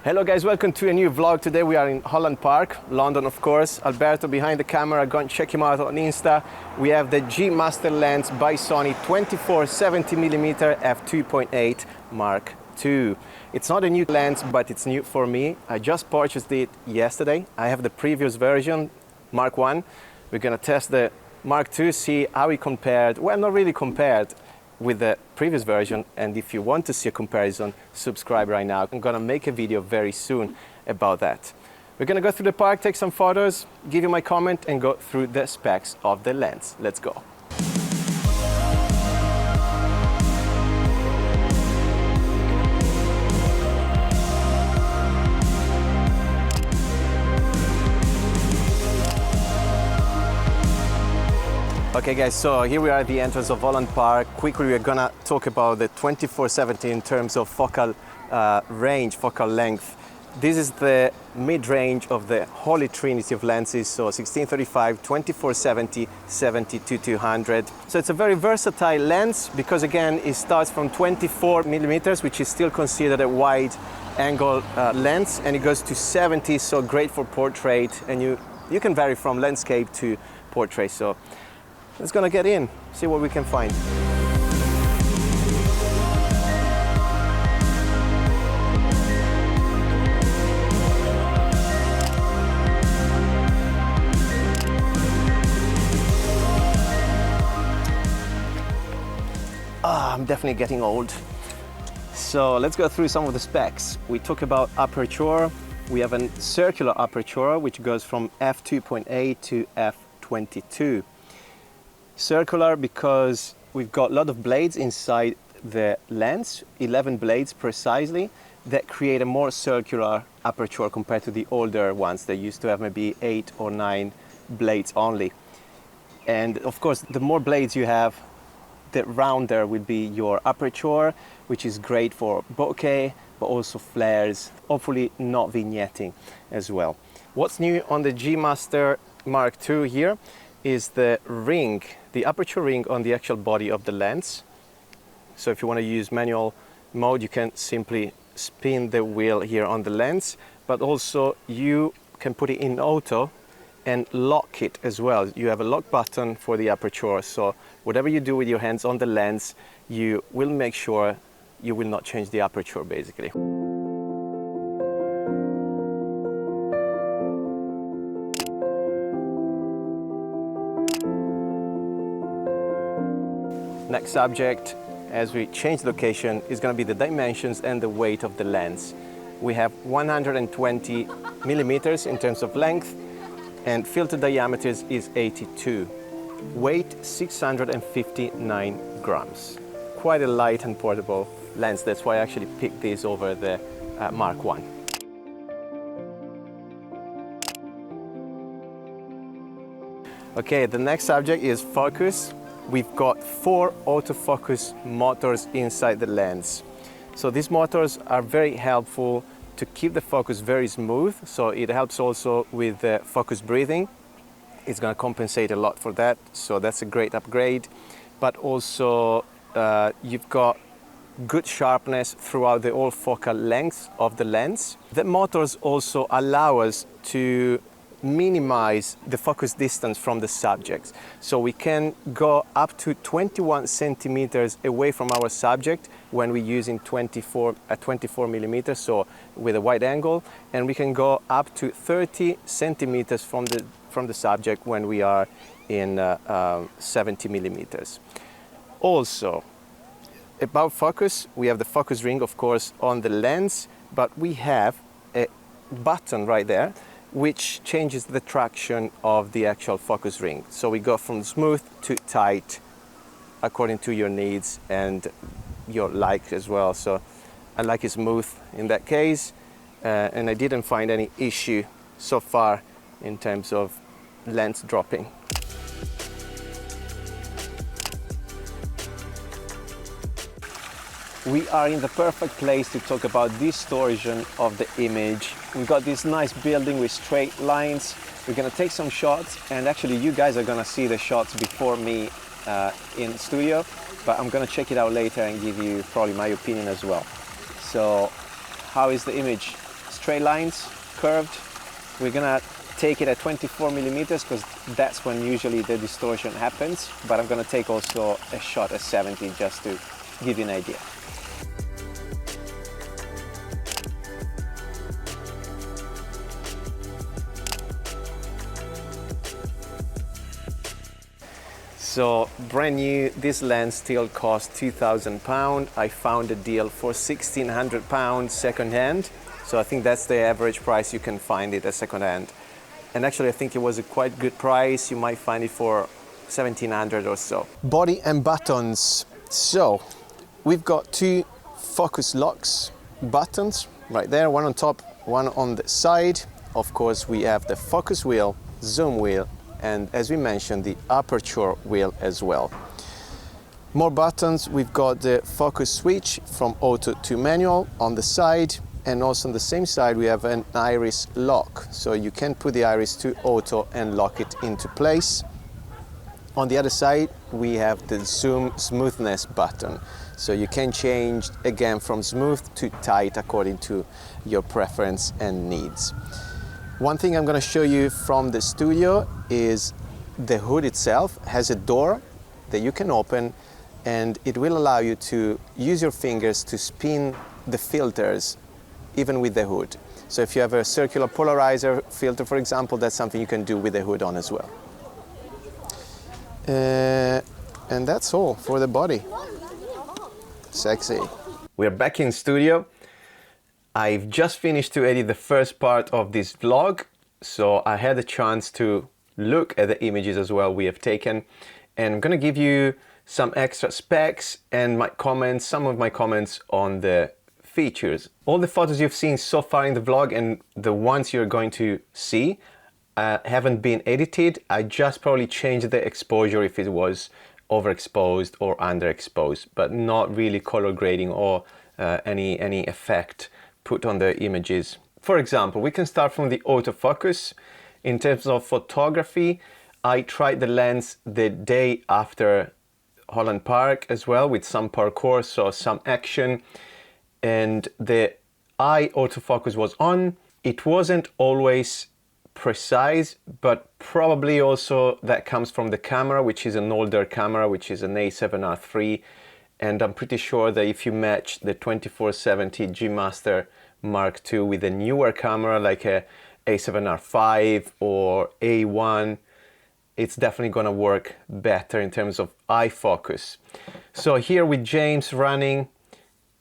Hello guys, welcome to a new vlog. Today we are in Holland Park, London of course. Alberto behind the camera, go and check him out on Insta. We have the G Master lens by Sony 24-70mm f2.8 Mark II. It's not a new lens, but it's new for me. I just purchased it yesterday. I have the previous version, Mark I. We're gonna test the Mark II, see how it compared. Well, not really compared with the previous version, and if you want to see a comparison, subscribe right now. I'm gonna make a video very soon about that. We're gonna go through the park, take some photos, give you my comment, and go through the specs of the lens. Let's go. Okay guys, so here we are at the entrance of Holland Park. Quickly we're gonna talk about the 24-70 in terms of focal range, focal length. This is the mid-range of the holy trinity of lenses, so 16-35, 24-70, 70-200. So it's a very versatile lens because again it starts from 24mm, which is still considered a wide angle lens, and it goes to 70, so great for portrait, and you can vary from landscape to portrait. So let's gonna get in, see what we can find. I'm definitely getting old. So let's go through some of the specs. We talk about aperture. We have a circular aperture, which goes from f2.8 to f22. Circular because we've got a lot of blades inside the lens, 11 blades precisely, that create a more circular aperture compared to the older ones that used to have maybe 8 or 9 blades only. And of course, the more blades you have, the rounder will be your aperture, which is great for bokeh, but also flares, hopefully not vignetting as well. What's new on the G Master Mark II here is the ring, the aperture ring on the actual body of the lens. So if you want to use manual mode, you can simply spin the wheel here on the lens, but also you can put it in auto and lock it as well. You have a lock button for the aperture, so whatever you do with your hands on the lens, you will make sure you will not change the aperture basically. Next subject, as we change location, is going to be the dimensions and the weight of the lens. We have 120mm in terms of length, and filter diameters is 82. Weight 659 grams. Quite a light and portable lens. That's why I actually picked this over the Mark I. Okay, the next subject is focus. We've got 4 autofocus motors inside the lens. So these motors are very helpful to keep the focus very smooth. So it helps also with focus breathing. It's going to compensate a lot for that. So that's a great upgrade. But also you've got good sharpness throughout the whole focal length of the lens. The motors also allow us to minimize the focus distance from the subject. So we can go up to 21 centimeters away from our subject when we're using 24mm, so with a wide angle, and we can go up to 30 centimeters from the subject when we are in 70mm. Also, about focus, we have the focus ring, of course, on the lens, but we have a button right there which changes the traction of the actual focus ring. So we go from smooth to tight according to your needs and your like as well. So I like it smooth in that case, and I didn't find any issue so far in terms of lens dropping. We are in the perfect place to talk about distortion of the image. We've got this nice building with straight lines. We're gonna take some shots, and actually you guys are gonna see the shots before me in the studio, but I'm gonna check it out later and give you probably my opinion as well. So how is the image? straight lines, curved. We're gonna take it at 24 millimeters because that's when usually the distortion happens, but I'm gonna take also a shot at 70 just to give you an idea. So brand new, this lens still costs £2,000. I found a deal for £1,600 second hand. So I think that's the average price you can find it at second hand. And actually I think it was a quite good price. You might find it for 1,700 or so. Body and buttons. So we've got two focus locks buttons right there, one on top, one on the side. Of course we have the focus wheel, zoom wheel, and as we mentioned, the aperture wheel as well. More buttons, we've got the focus switch from auto to manual on the side, and also on the same side we have an iris lock, so you can put the iris to auto and lock it into place. On the other side we have the zoom smoothness button, so you can change again from smooth to tight according to your preference and needs. One thing I'm going to show you from the studio is the hood itself has a door that you can open, and it will allow you to use your fingers to spin the filters even with the hood. So if you have a circular polarizer filter, for example, that's something you can do with the hood on as well. And that's all for the body. Sexy. We're back in studio. I've just finished to edit the first part of this vlog, so I had a chance to look at the images as well we have taken, and I'm gonna give you some extra specs and my comments, some of my comments on the features. All the photos you've seen so far in the vlog and the ones you're going to see haven't been edited. I just probably changed the exposure if it was overexposed or underexposed, but not really color grading or any effect put on the images. For example, we can start from the autofocus. In terms of photography, I tried the lens the day after Holland Park as well, with some parkour, so some action, and the eye autofocus was on. It wasn't always precise, but probably also that comes from the camera, which is an older camera, which is an A7R III, and I'm pretty sure that if you match the 2470 G Master Mark II with a newer camera like a A7R5 or A1, it's definitely gonna work better in terms of eye focus. So here with James running,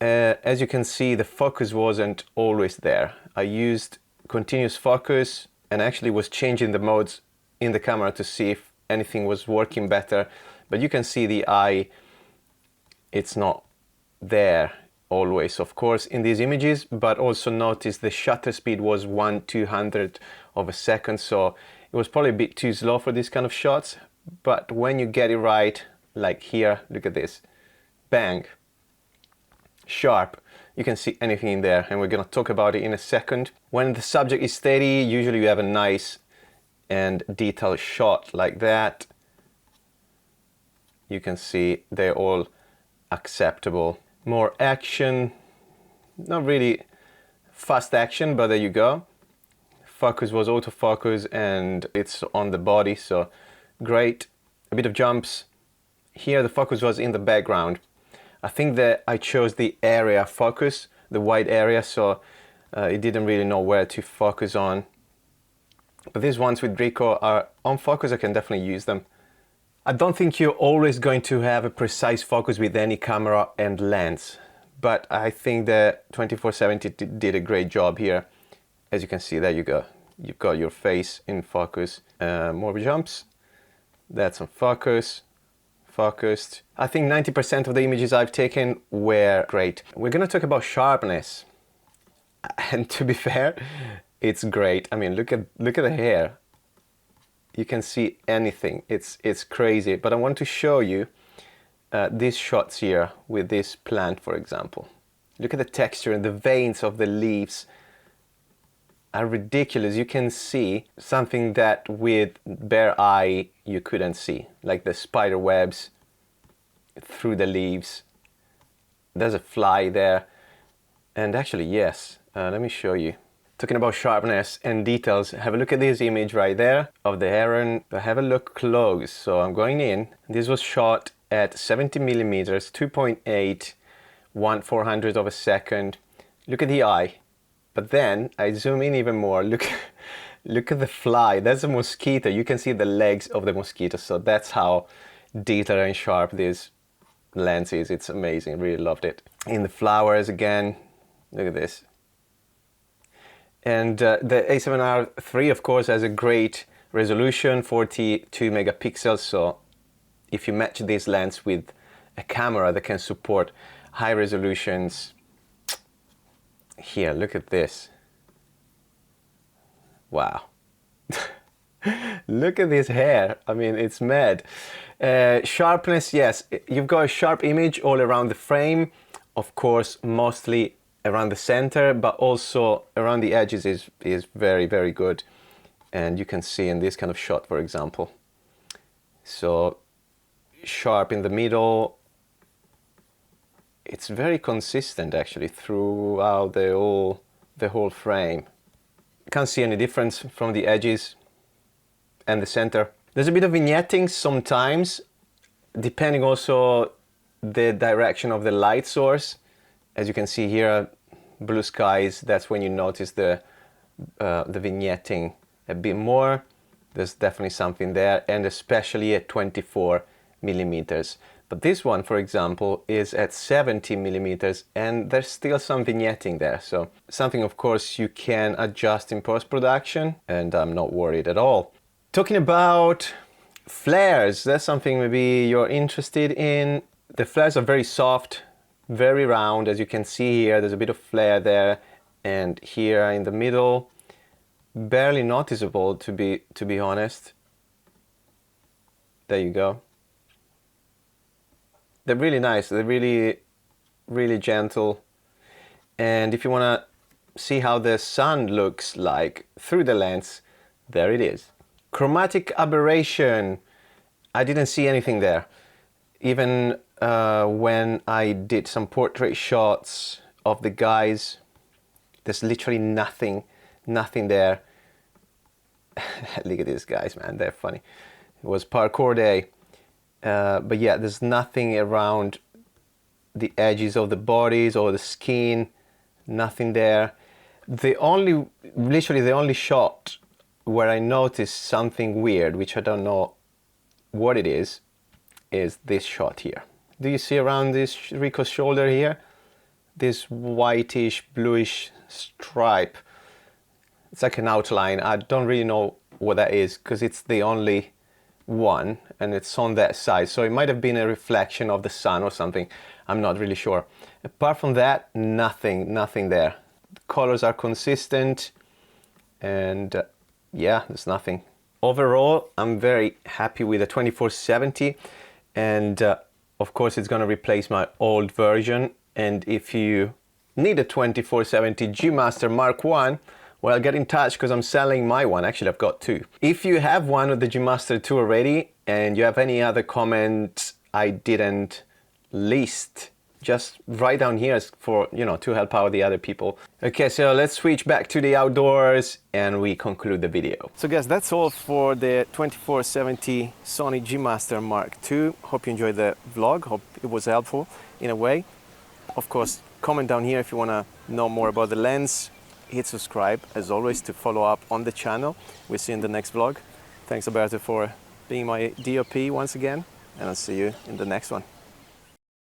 as you can see, the focus wasn't always there. I used continuous focus and actually was changing the modes in the camera to see if anything was working better, but you can see the eye, it's not there always, of course, in these images, but also notice the shutter speed was 1/200 of a second, so it was probably a bit too slow for these kind of shots. But when you get it right, like here, look at this, bang, sharp, you can see anything in there, and we're gonna talk about it in a second. When the subject is steady, usually you have a nice and detailed shot like that. You can see they're all acceptable. More action, not really fast action, but there you go. Focus was autofocus and it's on the body, so great. A bit of jumps. Here the focus was in the background. I think that I chose the area focus, the wide area, so it didn't really know where to focus on. But these ones with Ricoh are on focus, I can definitely use them. I don't think you're always going to have a precise focus with any camera and lens, but I think the 2470 did a great job here. As you can see, there you go. You've got your face in focus. More jumps. That's on focus. Focused. I think 90% of the images I've taken were great. We're gonna talk about sharpness. And to be fair, it's great. I mean, look at the hair. You can see anything. It's crazy. But I want to show you these shots here with this plant, for example. Look at the texture and the veins of the leaves are ridiculous. You can see something that with bare eye you couldn't see, like the spider webs through the leaves. There's a fly there, and actually, yes, let me show you. Talking about sharpness and details, have a look at this image right there of the heron. Have a look close. So I'm going in. This was shot at 70 millimeters, 2.8, 1/400 of a second. Look at the eye. But then I zoom in even more. Look at the fly. That's a mosquito. You can see the legs of the mosquito. So that's how detailed and sharp this lens is. It's amazing. Really loved it. In the flowers again, look at this. And the A7R III, of course, has a great resolution, 42 megapixels. So if you match this lens with a camera that can support high resolutions, here, look at this. Wow. Look at this hair. I mean, it's mad. Sharpness, yes, you've got a sharp image all around the frame. Of course, mostly around the center, but also around the edges is very, very good. And you can see in this kind of shot, for example. So sharp in the middle. It's very consistent actually throughout the whole frame. Can't see any difference from the edges and the center. There's a bit of vignetting sometimes, depending also the direction of the light source. As you can see here, blue skies, that's when you notice the vignetting a bit more. There's definitely something there, and especially at 24 millimeters. But this one, for example, is at 70 millimeters, and there's still some vignetting there. So something, of course, you can adjust in post-production, and I'm not worried at all. Talking about flares, that's something maybe you're interested in. The flares are very soft, very round. As you can see here, there's a bit of flare there, and here in the middle, barely noticeable to be honest. There you go. They're really nice. They're really, really gentle. And if you want to see how the sun looks like through the lens, there it is. Chromatic aberration. I didn't see anything there. Even when I did some portrait shots of the guys, there's literally nothing there. Look at these guys, man, they're funny. It was parkour day. But yeah, there's nothing around the edges of the bodies or the skin, nothing there. Literally the only shot where I noticed something weird, which I don't know what it is this shot here. Do you see around this Rico's shoulder here? This whitish, bluish stripe. It's like an outline. I don't really know what that is because it's the only one and it's on that side. So it might have been a reflection of the sun or something. I'm not really sure. Apart from that, nothing there. The colors are consistent and yeah, there's nothing. Overall, I'm very happy with the 2470 and of course it's going to replace my old version. And if you need a 2470 G Master Mark 1, well, get in touch because I'm selling my one. Actually, I've got two. If you have one of the G Master 2 already and you have any other comments I didn't list, just write down here for, to help out the other people. Okay, so let's switch back to the outdoors and we conclude the video. So guys, that's all for the 2470 Sony G Master Mark II. Hope you enjoyed the vlog. Hope it was helpful in a way. Of course, comment down here if you want to know more about the lens. Hit subscribe, as always, to follow up on the channel. We'll see you in the next vlog. Thanks, Aperture, for being my DOP once again, and I'll see you in the next one.